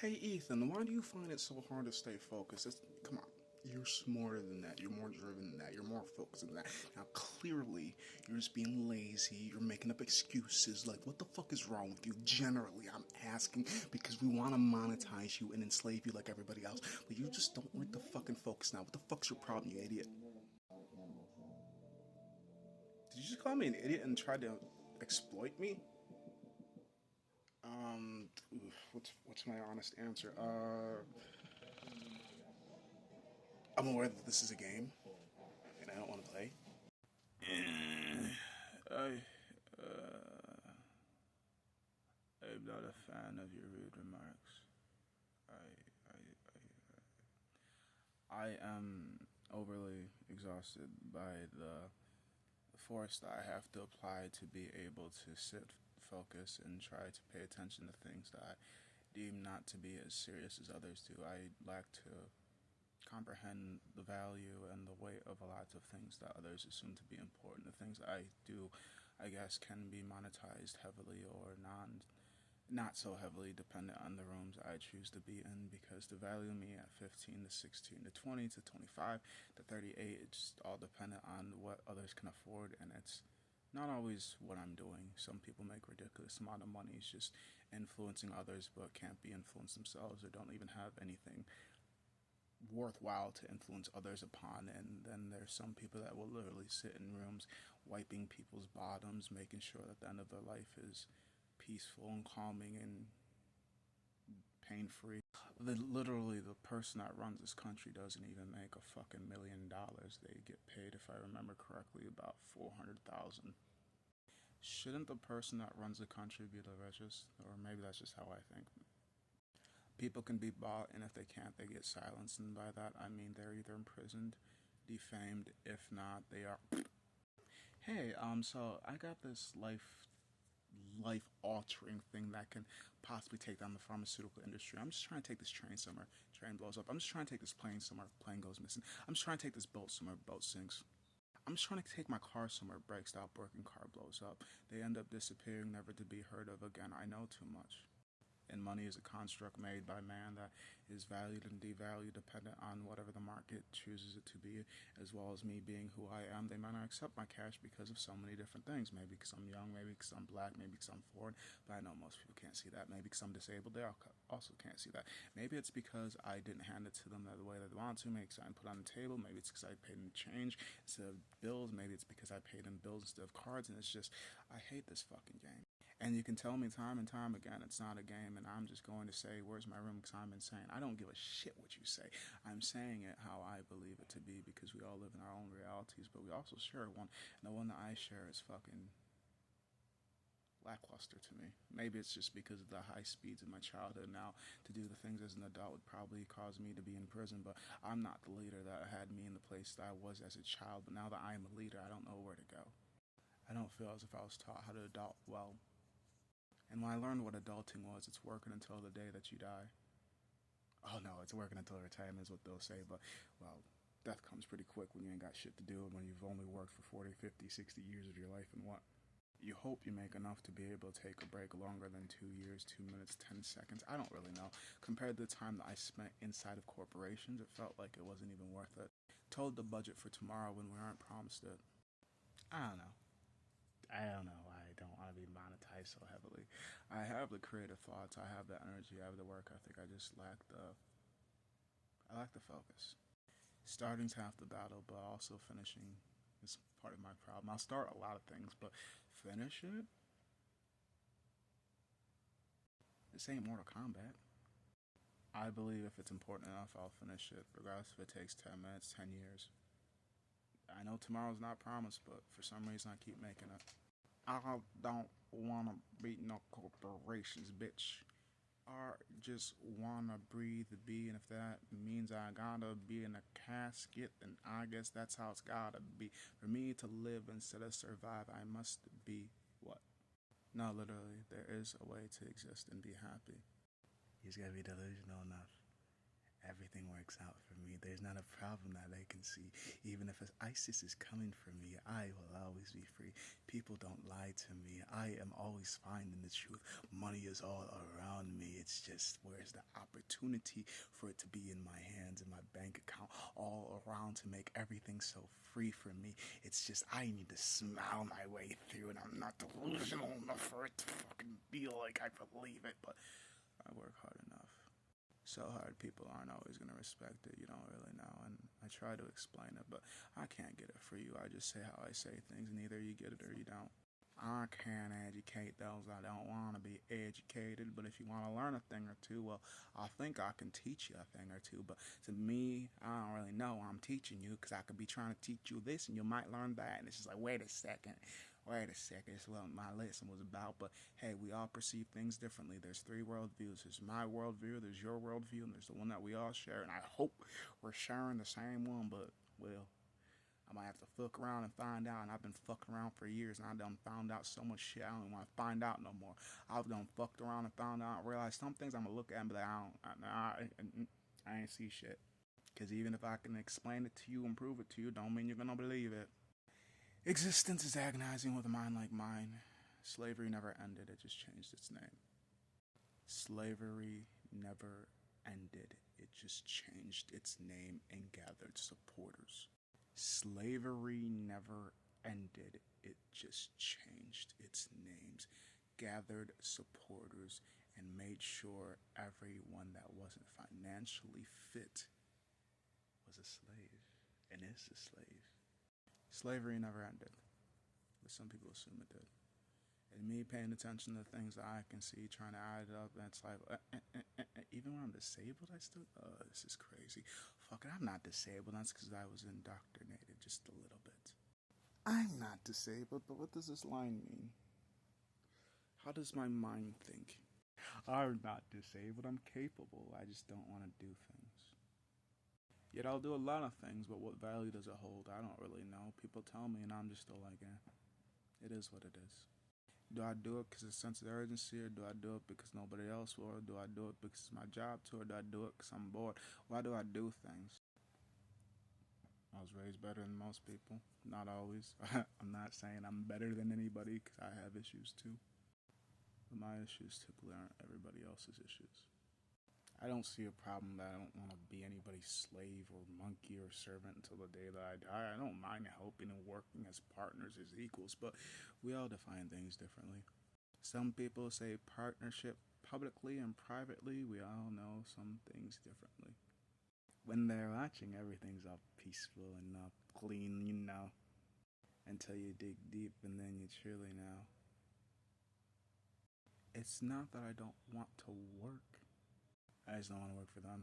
Hey Ethan, why do you find it so hard to stay focused? Come on, you're smarter than that. You're more driven than that. You're more focused than that. Now, clearly, you're just being lazy. You're making up excuses. Like, what the fuck is wrong with you? Generally, I'm asking because we want to monetize you and enslave you like everybody else. But you just don't like the fucking focus now. What the fuck's your problem, you idiot? Did you just call me an idiot and try to exploit me? What's my honest answer? I'm aware that this is a game, and I don't want to play. I, I'm not a fan of your rude remarks. I am overly exhausted by the force that I have to apply to be able to sit, focus, and try to pay attention to things that I deem not to be as serious as others do. I lack to comprehend the value and the weight of a lot of things that others assume to be important. The things that I do, I guess, can be monetized heavily or not so heavily dependent on the rooms I choose to be in, because to value me at 15 to 16 to 20 to 25 to 38, it's all dependent on what others can afford, and it's not always what I'm doing. Some people make ridiculous amount of money just influencing others but can't be influenced themselves or don't even have anything worthwhile to influence others upon. And then there's some people that will literally sit in rooms wiping people's bottoms, making sure that the end of their life is peaceful and calming and pain free. Literally, the person that runs this country doesn't even make a fucking $1 million. They get paid, if I remember correctly, about 400,000. Shouldn't the person that runs the country be the richest? Or maybe that's just how I think. People can be bought, and if they can't, they get silenced. And by that, I mean they're either imprisoned, defamed. If not, they are. Hey, so I got this life altering thing that can possibly take down the pharmaceutical industry. I'm just trying to take this train somewhere, train blows up. I'm just trying to take this plane somewhere, plane goes missing. I'm just trying to take this boat somewhere, boat sinks. I'm just trying to take my car somewhere, brakes stop working, car blows up. They end up disappearing, never to be heard of again. I know too much. And money is a construct made by man that is valued and devalued dependent on whatever the market chooses it to be, as well as me being who I am. They might not accept my cash because of so many different things. Maybe because I'm young, maybe because I'm black, maybe because I'm foreign, but I know most people can't see that. Maybe because I'm disabled, they also can't see that. Maybe it's because I didn't hand it to them the way they want to. Maybe because I didn't put it on the table. Maybe it's because I paid them change instead of bills. Maybe it's because I paid them bills instead of cards. And it's just, I hate this fucking game. And you can tell me time and time again it's not a game, and I'm just going to say, where's my room? Because I'm insane. I don't give a shit what you say. I'm saying it how I believe it to be, because we all live in our own realities, but we also share one. And the one that I share is fucking lackluster to me. Maybe it's just because of the high speeds of my childhood. Now, to do the things as an adult would probably cause me to be in prison, but I'm not the leader that had me in the place that I was as a child. But now that I am a leader, I don't know where to go. I don't feel as if I was taught how to adult well. And when I learned what adulting was, it's working until the day that you die. Oh no, it's working until retirement is what they'll say, but, well, death comes pretty quick when you ain't got shit to do and when you've only worked for 40, 50, 60 years of your life, and what? You hope you make enough to be able to take a break longer than 2 years, 2 minutes, 10 seconds. I don't really know. Compared to the time that I spent inside of corporations, it felt like it wasn't even worth it. Told the budget for tomorrow when we aren't promised it. I don't know. I don't know. I don't want to be monetized so heavily. I have the creative thoughts. I have the energy. I have the work ethic. I lack the focus. Starting's half the battle, but also finishing is part of my problem. I'll start a lot of things, but finish it. This ain't Mortal Kombat. I believe if it's important enough, I'll finish it, regardless if it takes 10 minutes, 10 years. I know tomorrow's not promised, but for some reason I keep making it. I don't wanna be no corporations, bitch. I just wanna breathe, be, and if that means I gotta be in a casket, then I guess that's how it's gotta be. For me to live instead of survive, I must be what? No, literally, there is a way to exist and be happy. You just gotta be delusional enough. everything works out for me. There's not a problem that they can see. Even if ISIS is coming for me, I will always be free. People don't lie to me. I am always finding the truth. Money is all around me. It's just, where's the opportunity for it to be in my hands, in my bank account, all around to make everything so free for me? It's just, I need to smile my way through, and I'm not delusional enough for it to fucking feel like I believe it, but I work hard enough. So hard, people aren't always going to respect it. You don't really know, and I try to explain it, but I can't get it for you. I just say how I say things, and either you get it or you don't. I can't educate those that don't want to be educated, but if you want to learn a thing or two, well, I think I can teach you a thing or two, but to me, I don't really know I'm teaching you, because I could be trying to teach you this, and you might learn that, and it's just like, wait a second, it's what my lesson was about. But hey, we all perceive things differently. There's 3 worldviews. There's my worldview, there's your worldview, and there's the one that we all share, and I hope we're sharing the same one, but, well, I might have to fuck around and find out, and I've been fucking around for years, and I done found out so much shit I don't want to find out no more. I've done fucked around and found out and realized some things I'm going to look at and be like, I ain't see shit. Because even if I can explain it to you and prove it to you, don't mean you're going to believe it. Existence is agonizing with a mind like mine. Slavery never ended, it just changed its name. Slavery never ended, it just changed its name and gathered supporters. Slavery never ended, it just changed its names, gathered supporters, and made sure everyone that wasn't financially fit was a slave and is a slave. Slavery never ended, but some people assume it did. And me paying attention to things that I can see, trying to add it up, and it's like, even when I'm disabled, I still, this is crazy. Fuck it, I'm not disabled, that's because I was indoctrinated just a little bit. I'm not disabled, but what does this line mean? How does my mind think? I'm not disabled, I'm capable, I just don't want to do things. Yet I'll do a lot of things, but what value does it hold? I don't really know. People tell me, and I'm just still like, it is what it is. Do I do it because of a sense of urgency, or do I do it because nobody else will, or do I do it because it's my job to, or do I do it because I'm bored? Why do I do things? I was raised better than most people. Not always. I'm not saying I'm better than anybody, because I have issues too. But my issues typically aren't everybody else's issues. I don't see a problem that I don't want to be anybody's slave or monkey or servant until the day that I die. I don't mind helping and working as partners, as equals, but we all define things differently. Some people say partnership publicly and privately. We all know some things differently. When they're watching, everything's all peaceful and all clean, until you dig deep, and then you truly know. It's not that I don't want to work. I just don't want to work for them